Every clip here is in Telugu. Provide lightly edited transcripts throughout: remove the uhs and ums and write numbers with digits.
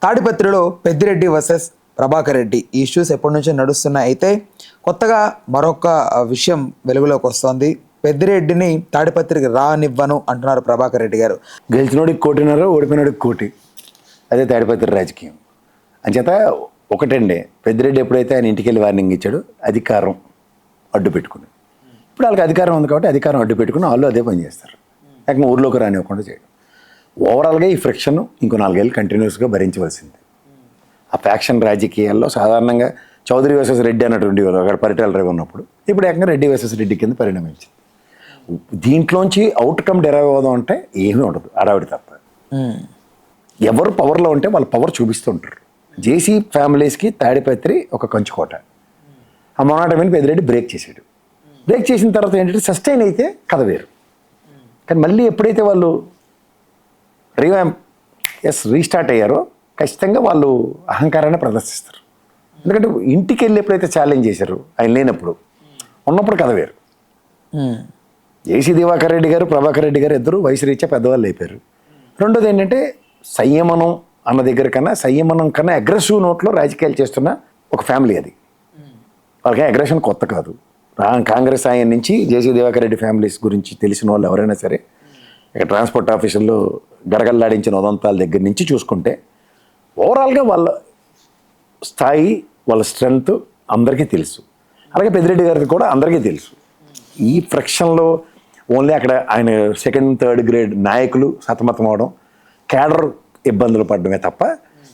తాడిపత్రిలో పెద్దిరెడ్డి వర్సెస్ ప్రభాకర్ రెడ్డి ఈ ఇష్యూస్ ఎప్పటి నుంచో నడుస్తున్నాయి. అయితే కొత్తగా మరొక విషయం వెలుగులోకి వస్తోంది. పెద్దిరెడ్డిని తాడిపత్రికి రానివ్వను అంటున్నారు ప్రభాకర్ రెడ్డి గారు. గెలిచినోడికి కోటిన్నర, ఓడిపోయినోడికి కోటి. అదే తాడిపత్రి రాజకీయం. అంచేత ఒకటండి, పెద్దిరెడ్డి ఎప్పుడైతే ఆయన ఇంటికి వెళ్ళి వార్నింగ్ ఇచ్చాడో అధికారం అడ్డు పెట్టుకుని, ఇప్పుడు వాళ్ళకి అధికారం ఉంది కాబట్టి అధికారం అడ్డు పెట్టుకుని వాళ్ళు అదే పని చేస్తారు. లేకపోతే ఊర్లోకి రానివ్వకుండా చేయడం. ఓవరాల్గా ఈ ఫ్రిక్షన్ ఇంకో 4 ఏళ్ళు కంటిన్యూస్గా భరించవలసింది. ఆ ఫ్యాక్షన్ రాజకీయాల్లో సాధారణంగా చౌదరి వర్సెస్ రెడ్డి అన్నటువంటి అక్కడ పరిటాల రవి ఉన్నప్పుడు ఇప్పుడు ఏకంగా రెడ్డి వర్సెస్ రెడ్డి కింద పరిణమించింది. దీంట్లోంచి అవుట్కమ్ డెరైవ్ అవుదాం అంటే ఏమీ ఉండదు, అడావిడి తప్ప. ఎవరు పవర్లో ఉంటే వాళ్ళు పవర్ చూపిస్తూ ఉంటారు. జేసీ ఫ్యామిలీస్కి తాడిపత్రి ఒక కంచుకోట. ఆ మొన్నటమని పెద్దిరెడ్డి బ్రేక్ చేశాడు. బ్రేక్ చేసిన తర్వాత ఏంటంటే సస్టైన్ అయితే కథ వేరు. కానీ మళ్ళీ ఎప్పుడైతే వాళ్ళు రీస్టార్ట్ అయ్యారో ఖచ్చితంగా వాళ్ళు అహంకారాన్ని ప్రదర్శిస్తారు. ఎందుకంటే ఇంటికి వెళ్ళి ఎప్పుడైతే ఛాలెంజ్ చేశారు ఆయన లేనప్పుడు, ఉన్నప్పుడు కథ వేరు. జేసీ దివాకర్ రెడ్డి గారు, ప్రభాకర్ రెడ్డి గారు ఇద్దరు వయసు రీత్యా పెద్దవాళ్ళు అయిపోయారు. రెండోది ఏంటంటే సంయమనం అన్న దగ్గర కన్నా సంయమనం కన్నా అగ్రెసివ్ నోట్లో రాజకీయాలు చేస్తున్న ఒక ఫ్యామిలీ అది. వాళ్ళకి అగ్రెషన్ కొత్త కాదు. కాంగ్రెస్ ఆయన నుంచి జేసీ దివాకర్ రెడ్డి ఫ్యామిలీస్ గురించి తెలిసిన వాళ్ళు ఎవరైనా సరే, ఇక్కడ ట్రాన్స్పోర్ట్ ఆఫీసుల్లో గడగల్లాడించిన ఉదంతాల దగ్గర నుంచి చూసుకుంటే ఓవరాల్గా వాళ్ళ స్థాయి, వాళ్ళ స్ట్రెంగ్త్ అందరికీ తెలుసు. అలాగే పెద్దిరెడ్డి గారికి కూడా అందరికీ తెలుసు. ఈ ఫ్రిక్షన్లో ఓన్లీ అక్కడ ఆయన 2nd, 3rd గ్రేడ్ నాయకులు సతమతం అవడం, క్యాడర్ ఇబ్బందులు పడడమే తప్ప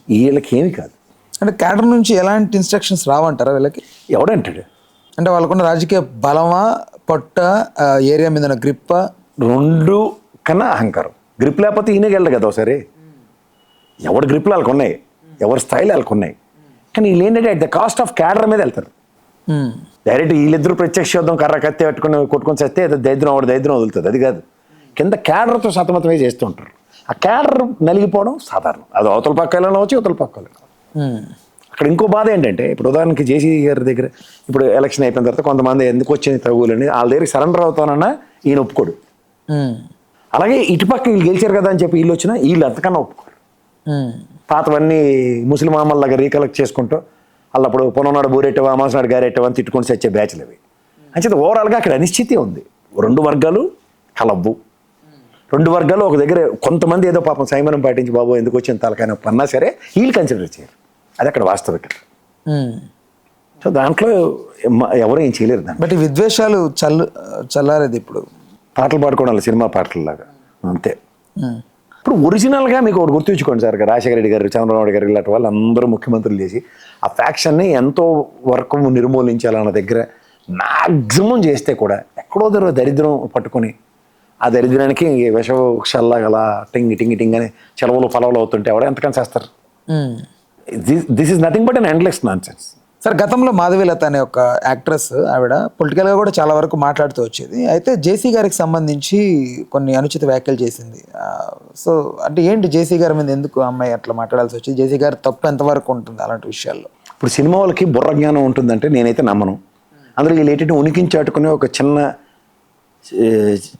వీళ్ళకి ఏమీ కాదు. అంటే క్యాడర్ నుంచి ఎలాంటి ఇన్స్ట్రక్షన్స్ రావంటారా వీళ్ళకి? ఎవడంటాడు? అంటే వాళ్ళకున్న రాజకీయ బలమా, పొట్ట, ఏరియా మీద గ్రిప్ప? 2 కన్నా అహంకారం. గ్రిప్ లేకపోతే ఈయనకి వెళ్ళదు కదా ఒకసారి. ఎవరి గ్రిప్లు వాళ్ళకు ఉన్నాయి, ఎవరి స్థాయిలో వాళ్ళకు ఉన్నాయి. కానీ వీళ్ళు ఏంటంటే at the cost of cadre మీద వెళ్తారు. డైరెక్ట్ వీళ్ళిద్దరూ ప్రత్యక్ష యుద్ధం కర్ర కత్తి పెట్టుకుని కొట్టుకొని చేస్తే దరిద్రం వదులుతుంది. అది కాదు, కింద క్యాడర్తో సతమతమే చేస్తూ ఉంటారు. ఆ క్యాడర్ నలిగిపోవడం సాధారణం. అది అవతల పక్కలో వచ్చి అవతల పక్కలో. అక్కడ ఇంకో బాధ ఏంటంటే, ఇప్పుడు ఉదాహరణకి జేసీ గారి దగ్గర ఇప్పుడు ఎలక్షన్ అయిపోయిన తర్వాత కొంతమంది ఎందుకు వచ్చింది తగులని వాళ్ళ దగ్గర సరెండర్ అవుతానన్నా ఈయన ఒప్పుకోడు. అలాగే ఇటుపక్క వీళ్ళు గెలిచారు కదా అని చెప్పి వీళ్ళు వచ్చినా వీళ్ళు అంతకన్నా ఒప్పుకోరు. పాతవన్నీ ముస్లిం అమ్మల్లాగా రీకలెక్ట్ చేసుకుంటూ వాళ్ళప్పుడు పొన్ననాడు బూరెట్టవా, అమాసనాడు గారెట్టవా అని తిట్టుకొని వచ్చే బ్యాచ్లు అవి. అంచేత ఓవరాల్గా అక్కడ అనిశ్చితి ఉంది. 2 వర్గాలు కలవ్వు. 2 వర్గాలు ఒక దగ్గర కొంతమంది ఏదో పాపం సంయమనం పాటించి బాబు ఎందుకు వచ్చిన తలకాయ పన్నా సరే వీళ్ళు కన్సిడర్ చేయరు. అది అక్కడ వాస్తవికత. సో దాంట్లో ఎవరు ఏం చేయలేరు. బట్ ఈ విద్వేషాలు చల్లారేది ఇప్పుడు పాటలు పాడుకోవడం సినిమా పాటలలాగా అంతే. ఇప్పుడు ఒరిజినల్గా మీకు ఒకటి గుర్తుంచుకోండి సార్, రాజశేఖర రెడ్డి గారు, చంద్రబాబు నాయుడు గారు ఇలాంటి వాళ్ళు అందరూ ముఖ్యమంత్రులు చేసి ఆ ఫ్యాక్షన్ని ఎంతో వరకు నిర్మూలించాలన్న దగ్గర మ్యాక్సిమం చేస్తే కూడా ఎక్కడో దరిద్రం పట్టుకొని ఆ దరిద్రానికి విషవృక్షాల్లాగా అలా టింగ్ అని చెలవులు పొలవులు అవుతుంటే ఎవడ ఎంతకని చేస్తారు? This is nothing but an endless nonsense. Sir, గతంలో మాధవీలత అనే ఒక యాక్ట్రెస్, ఆవిడ పొలిటికల్గా కూడా చాలా వరకు మాట్లాడుతూ వచ్చేది. అయితే జేసీ గారికి సంబంధించి కొన్ని అనుచిత వ్యాఖ్యలు చేసింది. సో అంటే ఏంటి జేసీ గారి మీద ఎందుకు అమ్మాయి అట్లా మాట్లాడాల్సి వచ్చింది? జేసీ గారి తప్పు ఎంతవరకు ఉంటుంది అలాంటి విషయాల్లో? ఇప్పుడు సినిమా వాళ్ళకి బుర్ర జ్ఞానం ఉంటుందంటే నేనైతే నమ్మను. అందులో వీళ్ళు ఏంటంటే ఉనికించాటుకునే ఒక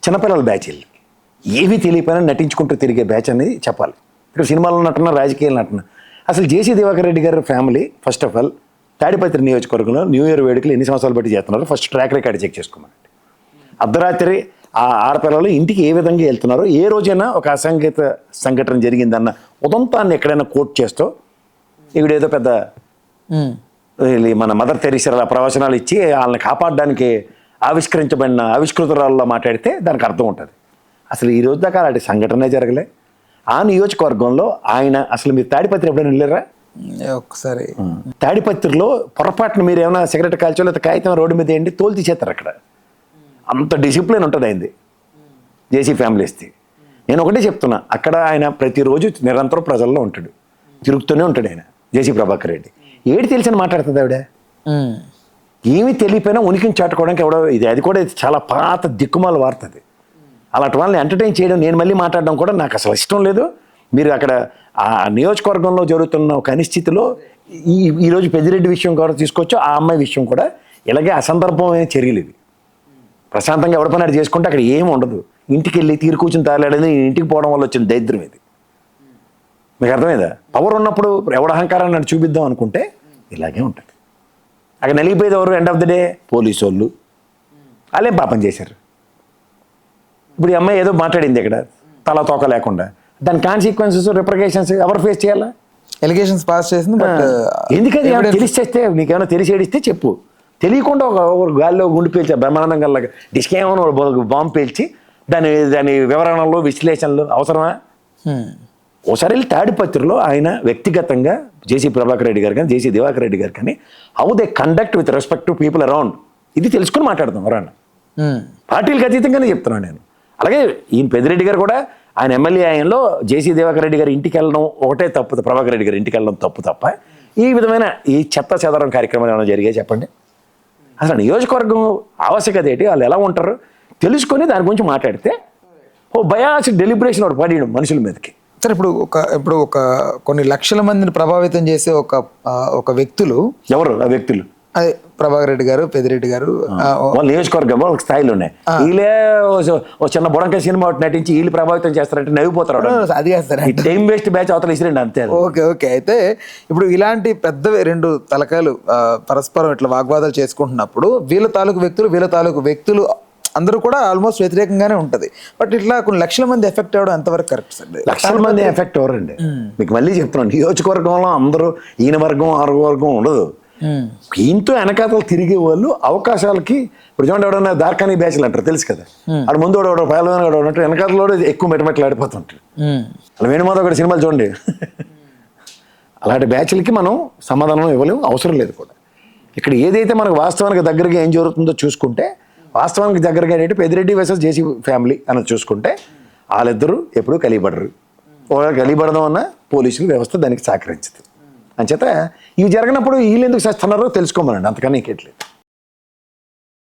చిన్నపిల్లల బ్యాచ్, వీళ్ళు ఏమీ తెలియపోయినా నటించుకుంటూ తిరిగే బ్యాచ్ అనేది చెప్పాలి. ఇప్పుడు సినిమాలో నటున్న, రాజకీయాలు నటున్న. అసలు జేసీ దివాకర్ రెడ్డి గారి family first of all Tadipatri నియోజకవర్గంలో న్యూ ఇయర్ వేడుకలు ఎన్ని సంవత్సరాలు బట్టి చేస్తున్నారు ఫస్ట్ ట్రాక్ రికార్డ్ చెక్ చేసుకోమనండి. అర్ధరాత్రి ఆ ఆడపిల్లలు ఇంటికి ఏ విధంగా వెళ్తున్నారో, ఏ రోజైనా ఒక అసంగీత సంఘటన జరిగిందన్న ఉదంతాన్ని ఎక్కడైనా కోట్ చేస్తూ ఈవిడేదో పెద్ద మన మదర్ తెరీసా ప్రవచనాలు ఇచ్చి వాళ్ళని కాపాడడానికి ఆవిష్కరించబడిన ఆవిష్కృతురాల్లో మాట్లాడితే దానికి అర్థం ఉంటుంది. అసలు ఈ రోజు దాకా అలాంటి సంఘటనే జరగలే. ఆ నియోజకవర్గంలో ఆయన అసలు మీరు తాడిపత్రి ఎప్పుడైనా వెళ్ళారా? ఒకసారి తాడిపత్రిలో పొరపాటున మీరు ఏమైనా సిగరెట్ కాల్చో లేదా కాగితం రోడ్డు మీద ఏంటి తోలు తీసేస్తారు. అక్కడ అంత డిసిప్లిన్ ఉంటుంది అయింది జేసీ ఫ్యామిలీస్ది. నేను ఒకటే చెప్తున్నా, అక్కడ ఆయన ప్రతిరోజు నిరంతరం ప్రజల్లో ఉంటాడు, తిరుగుతూనే ఉంటాడు ఆయన జేసీ ప్రభాకర్ రెడ్డి. ఏడు తెలిసిన మాట్లాడుతుంది ఆవిడ. ఏమీ తెలియపోయినా ఉనికిని చాటుకోవడానికి ఎవడో అది కూడా చాలా పాత దిక్కుమాల వార్త అది. అలాంటి వాళ్ళని ఎంటర్టైన్ చేయడం, నేను మళ్ళీ మాట్లాడడం కూడా నాకు అసలు ఇష్టం లేదు. మీరు అక్కడ ఆ నియోజకవర్గంలో జరుగుతున్న ఒక అనిశ్చితిలో ఈరోజు పెద్దిరెడ్డి విషయం కూడా తీసుకోవచ్చు, ఆ అమ్మాయి విషయం కూడా ఇలాగే అసందర్భమైన చర్యలు ఇవి. ప్రశాంతంగా ఎవరి పని చేసుకుంటే అక్కడ ఏమి ఉండదు. ఇంటికి వెళ్ళి తీరు కూర్చుని తాగలేడని ఇంటికి పోవడం వల్ల వచ్చిన దరిద్రం ఇది. మీకు అర్థమైందా? పవర్ ఉన్నప్పుడు ఎవడ అహంకారాన్ని నన్ను చూపిద్దాం అనుకుంటే ఇలాగే ఉంటుంది. అక్కడ నలిగిపోయేది ఎవరు? End of the day police వాళ్ళు. వాళ్ళేం పాపం చేశారు? ఇప్పుడు ఈ అమ్మాయి ఏదో మాట్లాడింది ఇక్కడ తల తోక లేకుండా, దాని కాన్సిక్వెన్సెస్ రిప్రకేషన్స్ ఎవరు ఫేస్ చేయాలా? ఎలిగేషన్స్ పాస్ చేసింది, బట్ ఎందుకని తెలిసి చేస్తే నీకేమైనా తెలిసి ఏడిస్తే చెప్పు. తెలియకుండా ఒక గాల్లో గుండు పేల్చి బ్రహ్మానందం గల్లా డిస్కేమో బాంబు పేల్చి దాని వివరణలు విశ్లేషణలు అవసరమా? ఒకసారి వెళ్ళి తాడిపత్రిలో ఆయన వ్యక్తిగతంగా జేసీ ప్రభాకర్ రెడ్డి గారు కానీ జేసీ దివాకర్ రెడ్డి గారు కానీ how they conduct with respect to people around, ఇది తెలుసుకుని మాట్లాడతాం ఎవరన్నా. పార్టీలకు అతీతంగానే చెప్తున్నాను నేను. అలాగే ఈయన పెద్దిరెడ్డి గారు కూడా ఆయన ఎమ్మెల్యే ఆయనలో జేసీ దివాకర్ రెడ్డి గారి ఇంటికి వెళ్ళడం ఒకటే తప్పు, ప్రభాకర్ రెడ్డి గారి ఇంటికి వెళ్ళడం తప్పు తప్ప ఈ విధమైన ఈ చెత్త చెదరం కార్యక్రమాలు ఏమైనా జరిగాయి చెప్పండి? అసలు నియోజకవర్గం ఆవశ్యకత ఏంటి, వాళ్ళు ఎలా ఉంటారు తెలుసుకొని దాని గురించి మాట్లాడితే ఓ బయాస్ డెలిబరేషన్ ఒకటి పడియడం మనుషుల మీదకి. సార్ ఇప్పుడు ఒక కొన్ని లక్షల మందిని ప్రభావితం చేసే ఒక వ్యక్తులు ఎవరు ఆ వ్యక్తులు? అదే ప్రభాకర్ రెడ్డి గారు, పెద్దిరెడ్డి గారు, వాళ్ళ నియోజకవర్గం ఒక స్థాయిలో ఉన్నాయి. వీళ్ళే ఓ చిన్న బుడంక సినిమా ఒకటి నటించి వీళ్ళు ప్రభావితం చేస్తారంటే నవ్వుపోతారు. అది కాదు టైం వేస్ట్ బ్యాచ్ అవతల ఇసిరండి అంతే. ఓకే అయితే ఇప్పుడు ఇలాంటి పెద్ద రెండు తలకాయలు పరస్పరం ఇట్లా వాగ్వాదాలు చేసుకుంటున్నప్పుడు వీళ్ళ తాలూకు వ్యక్తులు అందరూ కూడా ఆల్మోస్ట్ వ్యతిరేకంగానే ఉంటది. బట్ ఇట్లా కొన్ని లక్షల మంది ఎఫెక్ట్ అవ్వడం ఎంతవరకు కరెక్ట్ సార్? లక్షల మంది ఎఫెక్ట్ అవ్వరండి. మీకు మళ్ళీ చెప్తున్నాను, నియోజకవర్గంలో అందరూ ఈయన వర్గం ఆరు వర్గం ఉండదు. ఈయనతో వెనకాతలు తిరిగే వాళ్ళు అవకాశాలకి ఇప్పుడు చూడండి, ఎవడన్నా దార్కానీ బ్యాచ్లు అంటారు తెలుసు కదా, అక్కడ ముందు పైలవాడు వెనకాతలో ఎక్కువ మెటమెట్లు ఆడిపోతుంటారు. అలా వేణుమాధవ్ ఒకటి సినిమాలు చూడండి. అలాంటి బ్యాచ్లకి మనం సమాధానం ఇవ్వలేము, అవసరం లేదు కూడా. ఇక్కడ ఏదైతే మనకు వాస్తవానికి దగ్గరగా ఏం జరుగుతుందో చూసుకుంటే, వాస్తవానికి దగ్గరగా ఏంటంటే పెద్దిరెడ్డి వర్సెస్ జేసీ ఫ్యామిలీ అన్నది చూసుకుంటే వాళ్ళిద్దరూ ఎప్పుడూ కలిపడరు. ఒకవేళ కలిపడడం అన్న పోలీసులు వ్యవస్థ దానికి సహకరించదు. అంచేత ఇవి జరిగినప్పుడు వీళ్ళు ఎందుకు చేస్తున్నారో తెలుసుకోమనండి, అంతకన్నా ఇంకెట్లేదు.